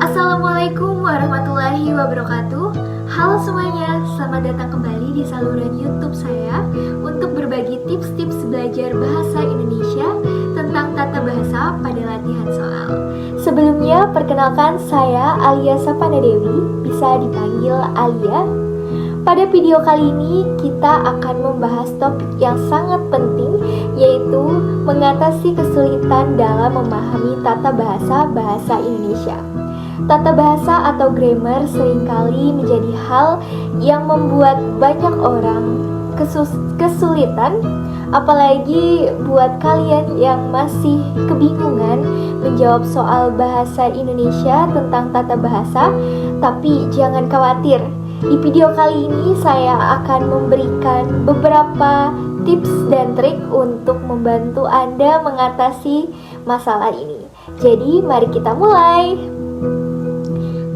Assalamualaikum warahmatullahi wabarakatuh. Halo semuanya, selamat datang kembali di saluran YouTube saya untuk berbagi tips-tips belajar bahasa Indonesia tentang tata bahasa pada latihan soal. Sebelumnya, perkenalkan saya Alia Sapana Dewi, bisa dipanggil Alia. Pada video kali ini kita akan membahas topik yang sangat penting, yaitu mengatasi kesulitan dalam memahami tata bahasa Indonesia. Tata bahasa atau grammar seringkali menjadi hal yang membuat banyak orang kesulitan, apalagi buat kalian yang masih kebingungan menjawab soal bahasa Indonesia tentang tata bahasa. Tapi jangan khawatir, di video kali ini saya akan memberikan beberapa tips dan trik untuk membantu Anda mengatasi masalah ini. Jadi mari kita mulai.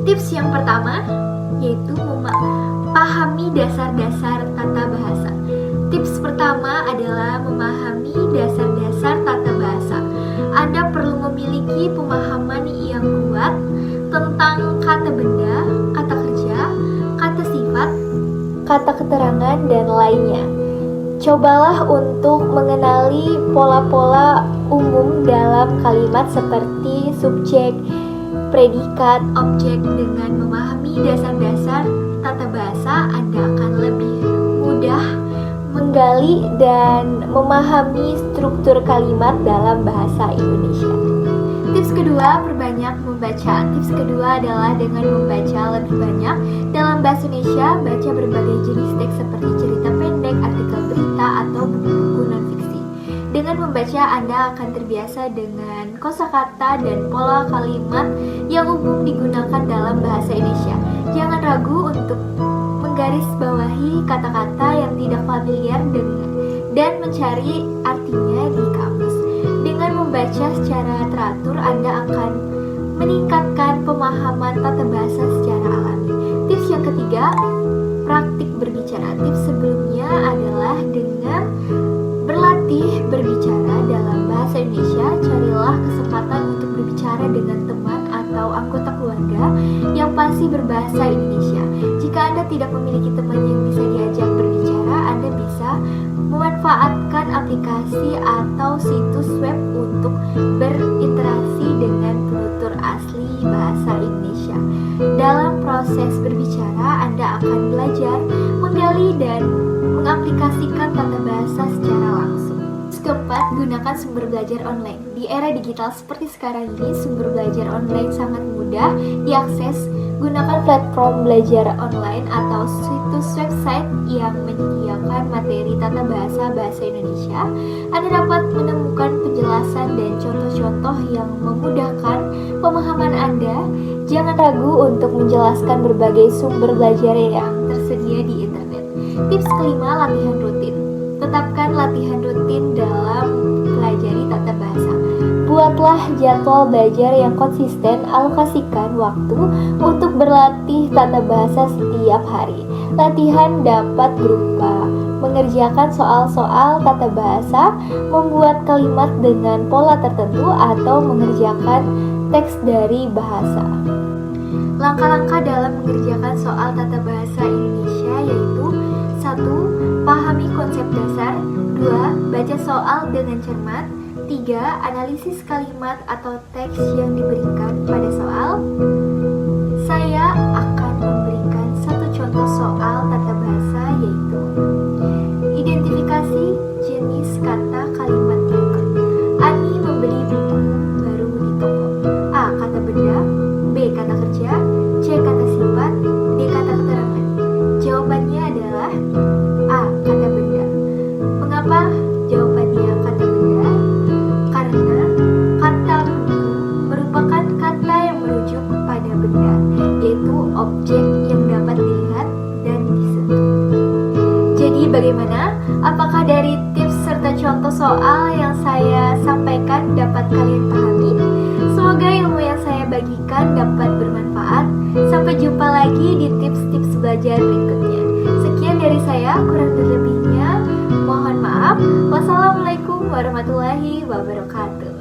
Tips yang pertama yaitu memahami dasar-dasar tata bahasa. Tips pertama adalah memahami dasar-dasar tata bahasa. Anda perlu memiliki pemahaman yang kuat tentang kata benda, kata kerja, kata sifat, kata keterangan, dan lainnya. Cobalah untuk mengenali pola-pola umum dalam kalimat seperti subjek, predikat, objek. Dengan memahami dasar-dasar tata bahasa, Anda akan lebih mudah menggali dan memahami struktur kalimat dalam bahasa Indonesia. Tips kedua, perbanyak membaca. Tips kedua adalah dengan membaca lebih banyak dalam bahasa Indonesia. Baca berbagai jenis teks seperti cerita pendek, artikel berita, atau buku-buku non-fiksi. Dengan membaca, Anda akan terbiasa dengan kosakata dan pola kalimat yang umum digunakan dalam bahasa Indonesia. Jangan ragu untuk menggarisbawahi kata-kata yang tidak familiar dan mencari artinya di kamus. Dengan membaca secara teratur, Anda akan meningkatkan pemahaman tata bahasa secara alami. Tips yang ketiga, praktik berbicara. Tips sebelumnya adalah dengan berlatih berbicara dalam bahasa Indonesia. Carilah kesempatan untuk berbicara dengan teman atau anggota keluarga yang fasih berbahasa Indonesia. Jika Anda tidak memiliki teman yang bisa diajak berbicara, Anda bisa memanfaatkan aplikasi atau situs web untuk berinteraksi dengan penutur asli bahasa Indonesia. Dalam proses berbicara, Anda akan belajar menggali dan mengaplikasikan tata bahasa secara langsung. Keempat, gunakan sumber belajar online. Di era digital seperti sekarang ini, sumber belajar online sangat mudah diakses. Gunakan platform belajar online atau situs website yang menyediakan materi tata bahasa Indonesia. Anda dapat menemukan penjelasan dan contoh-contoh yang memudahkan pemahaman Anda. Jangan ragu untuk menjelaskan berbagai sumber belajar yang tersedia di internet. Tips kelima, latihan rutin. Tetapkan latihan rutin dalam pelajari tata bahasa. Buatlah jadwal belajar yang konsisten, alokasikan waktu untuk berlatih tata bahasa setiap hari. Latihan dapat berupa mengerjakan soal-soal tata bahasa, membuat kalimat dengan pola tertentu, atau mengerjakan teks dari bahasa. Langkah-langkah dalam mengerjakan soal tata bahasa Indonesia yaitu: 1. Pahami konsep dasar. 2. Baca soal dengan cermat. 3. Analisis kalimat atau teks yang diberikan pada soal. Saya akan memberikan satu contoh soal tata bahasa, yaitu identifikasi jenis kata kalimat berikut. Ani membeli buku baru di toko. A. Kata benda. B. Kata kerja. C. Kata sifat. D. Kata keterangan. Jawabannya adalah A. Kata benda. Mengapa jawabannya kata benda? Karena kata buku merupakan kata yang merujuk pada benda, yaitu objek yang dapat dilihat dan disentuh. Jadi bagaimana? Apakah dari tips serta contoh soal yang saya sampaikan dapat kalian pahami? Semoga ilmu yang saya bagikan dapat bermanfaat. Sampai jumpa lagi di tips-tips belajar berikutnya. Sekian dari saya, kurang lebihnya mohon maaf. Wassalamualaikum warahmatullahi wabarakatuh.